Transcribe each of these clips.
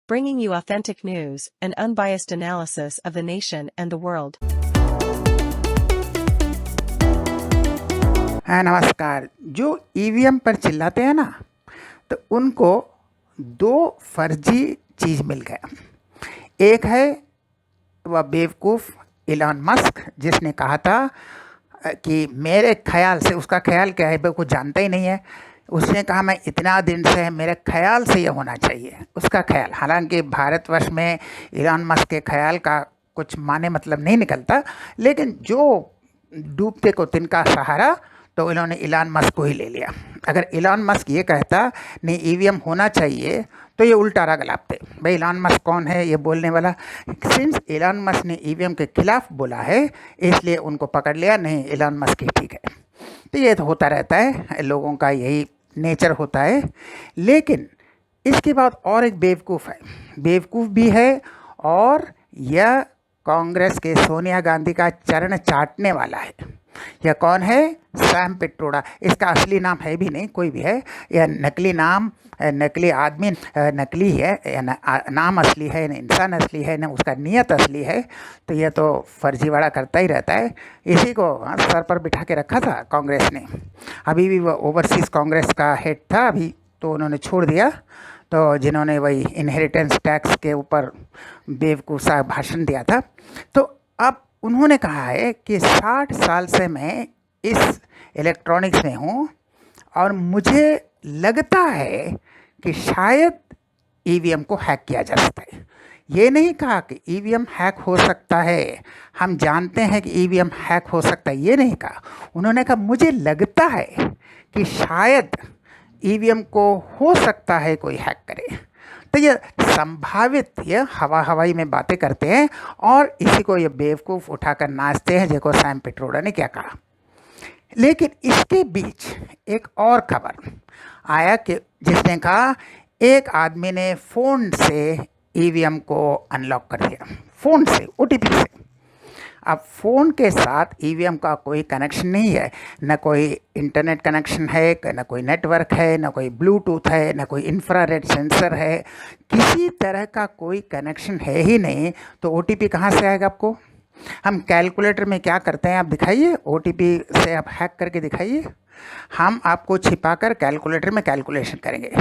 bringing you authentic news and unbiased analysis of the nation and the world. हाँ नमस्कार। जो EVM पर चिल्लाते हैं ना, तो उनको दो फर्जी चीज़ मिल गया। एक है वह बेवकूफ़ इलॉन मस्क, जिसने कहा था कि मेरे ख्याल से, उसका ख्याल क्या है वो जानता ही नहीं है। उसने कहा मैं इतना दिन से, मेरे ख्याल से ये होना चाहिए, उसका ख्याल। हालांकि भारतवर्ष में इलॉन मस्क के ख्याल का कुछ माने मतलब नहीं निकलता, लेकिन जो डूबते को तिनका सहारा, तो इन्होंने इलॉन मस्क को ही ले लिया। अगर इलॉन मस्क ये कहता नहीं ईवीएम होना चाहिए, तो ये उल्टा राग लापते। भाई इलॉन मस्क कौन है ये बोलने वाला? सिंस इलॉन मस्क ने ईवीएम के खिलाफ बोला है, इसलिए उनको पकड़ लिया, नहीं इलॉन मस्क ही ठीक है। तो ये तो होता रहता है, लोगों का यही नेचर होता है। लेकिन इसके बाद और एक बेवकूफ़ है, बेवकूफ़ भी है, और यह कांग्रेस के सोनिया गांधी का चरण चाटने वाला है। यह कौन है? सैम पिट्रोडा। इसका असली नाम है भी नहीं, कोई भी है, यह नकली नाम, नकली आदमी, नकली है, नाम असली है, न इंसान असली है, न उसका नियत असली है। तो यह तो फर्जीवाड़ा करता ही रहता है। इसी को सर पर बिठा के रखा था कांग्रेस ने। अभी भी वह ओवरसीज़ कांग्रेस का हेड था, अभी तो उन्होंने छोड़ दिया। तो जिन्होंने वही इनहेरिटेंस टैक्स के ऊपर बेवकूफ़ सा भाषण दिया था, तो अब उन्होंने कहा है कि 60 साल से मैं इस इलेक्ट्रॉनिक्स में हूँ, और मुझे लगता है कि शायद ईवीएम को हैक किया जा सकता है। ये नहीं कहा कि ईवीएम हैक हो सकता है, हम जानते हैं कि ईवीएम हैक हो सकता है, ये नहीं कहा। उन्होंने कहा मुझे लगता है कि शायद ईवीएम को हो सकता है कोई हैक करे। तो ये संभावित, ये हवाई में बातें करते हैं, और इसी को ये बेवकूफ़ उठाकर नाचते हैं, जैसे सैम पिट्रोडा ने क्या कहा। लेकिन इसके बीच एक और खबर आया कि जिसने कहा एक आदमी ने फ़ोन से ईवीएम को अनलॉक कर दिया, फ़ोन से, ओटीपी से। अब फ़ोन के साथ ईवीएम का कोई कनेक्शन नहीं है, न कोई इंटरनेट कनेक्शन है, न कोई नेटवर्क है, न कोई ब्लूटूथ है, न कोई इंफ्रारेड सेंसर है, किसी तरह का कोई कनेक्शन है ही नहीं। तो ओटीपी कहाँ से आएगा आपको? हम कैलकुलेटर में क्या करते हैं, आप दिखाइए, ओटीपी से आप हैक करके दिखाइए। हम आपको छिपाकर कैलकुलेटर में कैलकुलेशन करेंगे,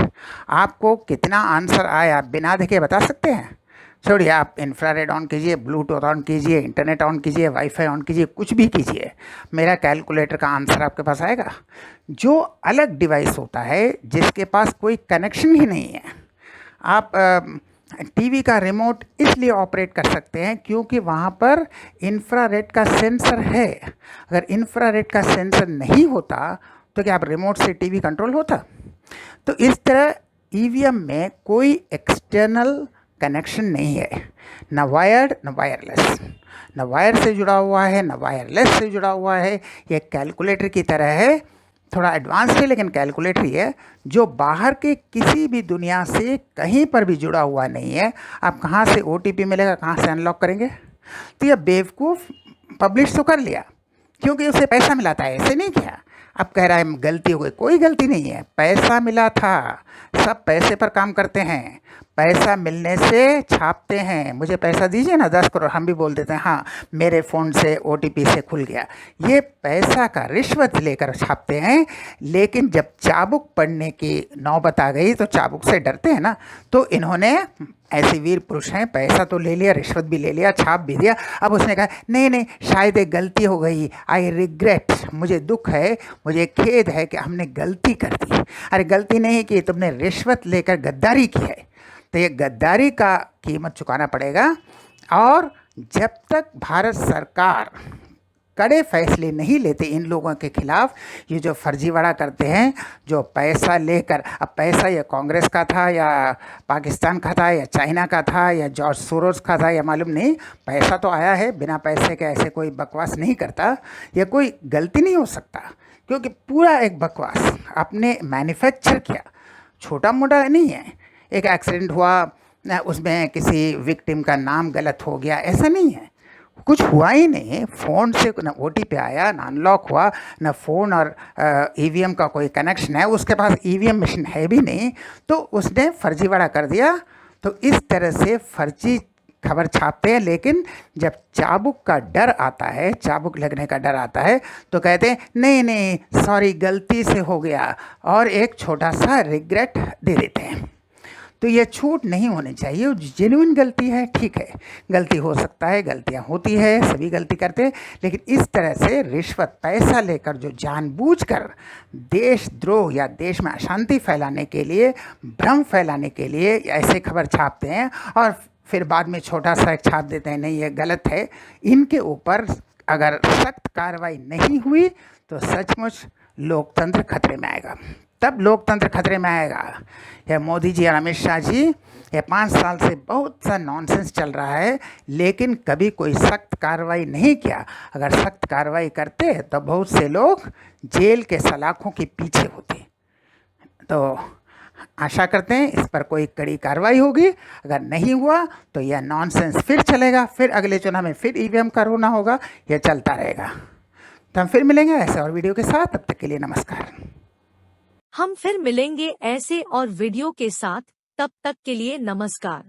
आपको कितना आंसर आया बिना देखे बता सकते हैं? छोड़िए, आप इंफ्रारेड ऑन कीजिए, ब्लूटूथ ऑन कीजिए, इंटरनेट ऑन कीजिए, वाईफाई ऑन कीजिए, कुछ भी कीजिए, मेरा कैलकुलेटर का आंसर आपके पास आएगा। जो अलग डिवाइस होता है जिसके पास कोई कनेक्शन ही नहीं है, आप टीवी का रिमोट इसलिए ऑपरेट कर सकते हैं क्योंकि वहाँ पर इंफ्रारेड का सेंसर है। अगर इंफ्रारेड का सेंसर नहीं होता तो क्या आप रिमोट से टीवी कंट्रोल होता? तो इस तरह ईवीएम में कोई एक्सटर्नल कनेक्शन नहीं है, न वायर्ड न वायरलेस, न वायर से जुड़ा हुआ है न वायरलेस से जुड़ा हुआ है। ये कैलकुलेटर की तरह है, थोड़ा एडवांस है, लेकिन कैलकुलेटर ही है, जो बाहर के किसी भी दुनिया से कहीं पर भी जुड़ा हुआ नहीं है। आप कहाँ से ओटीपी मिलेगा, कहाँ से अनलॉक करेंगे? तो यह बेवकूफ़ पब्लिश तो कर लिया क्योंकि उसे पैसा मिला था, ऐसे नहीं किया। अब कह रहा है गलती हो गई, कोई गलती नहीं है, पैसा मिला था, सब पैसे पर काम करते हैं, पैसा मिलने से छापते हैं। मुझे पैसा दीजिए ना 10 करोड़, हम भी बोल देते हैं हाँ मेरे फ़ोन से ओटीपी से खुल गया। ये पैसा का रिश्वत लेकर छापते हैं। लेकिन जब चाबुक पड़ने की नौबत आ गई तो चाबुक से डरते हैं ना, तो इन्होंने, ऐसे वीर पुरुष हैं, पैसा तो ले लिया, रिश्वत भी ले लिया, छाप भी दिया। अब उसने कहा नहीं नहीं शायद एक गलती हो गई, आई रिग्रेट, मुझे दुख है, मुझे खेद है कि हमने गलती कर दी। अरे गलती नहीं की, तुमने रिश्वत लेकर गद्दारी की है, तो ये गद्दारी का कीमत चुकाना पड़ेगा। और जब तक भारत सरकार कड़े फैसले नहीं लेते इन लोगों के खिलाफ, ये जो फर्जीवाड़ा करते हैं, जो पैसा लेकर, अब पैसा या कांग्रेस का था या पाकिस्तान का था या चाइना का था या जॉर्ज सोरोस का था, या मालूम नहीं, पैसा तो आया है, बिना पैसे के ऐसे कोई बकवास नहीं करता। ये कोई गलती नहीं हो सकता, क्योंकि पूरा एक बकवास आपने मैन्युफैक्चर किया, छोटा मोटा नहीं है। एक एक्सीडेंट हुआ, उसमें किसी विक्टिम का नाम गलत हो गया, ऐसा नहीं है, कुछ हुआ ही नहीं। फ़ोन से न ओटीपी आया, न अनलॉक हुआ, न फ़ोन और ईवीएम का कोई कनेक्शन है, उसके पास ईवीएम मशीन है भी नहीं, तो उसने फर्जीवाड़ा कर दिया। तो इस तरह से फर्जी खबर छापते हैं, लेकिन जब चाबुक का डर आता है, चाबुक लगने का डर आता है, तो कहते हैं नहीं नहीं सॉरी गलती से हो गया, और एक छोटा सा रिग्रेट दे देते हैं। तो ये छूट नहीं होनी चाहिए। जेन्युइन गलती है, ठीक है, गलती हो सकता है, गलतियां होती है, सभी गलती करते हैं, लेकिन इस तरह से रिश्वत पैसा लेकर जो जानबूझकर देशद्रोह या देश में अशांति फैलाने के लिए, भ्रम फैलाने के लिए ऐसे खबर छापते हैं और फिर बाद में छोटा सा एक छाप देते हैं, नहीं ये गलत है, इनके ऊपर अगर सख्त कार्रवाई नहीं हुई तो सचमुच लोकतंत्र खतरे में आएगा। तब लोकतंत्र खतरे में आएगा। यह मोदी जी और अमित शाह जी, ये 5 साल से बहुत सा नॉनसेंस चल रहा है, लेकिन कभी कोई सख्त कार्रवाई नहीं किया। अगर सख्त कार्रवाई करते तो बहुत से लोग जेल के सलाखों के पीछे होते। तो आशा करते हैं इस पर कोई कड़ी कार्रवाई होगी। अगर नहीं हुआ तो यह नॉनसेंस फिर चलेगा, फिर अगले चुनाव में फिर ईवीएम का रोना होगा, यह चलता रहेगा। तो हम फिर मिलेंगे ऐसे और वीडियो के साथ, तब तक के लिए नमस्कार। हम फिर मिलेंगे ऐसे और वीडियो के साथ, तब तक के लिए नमस्कार।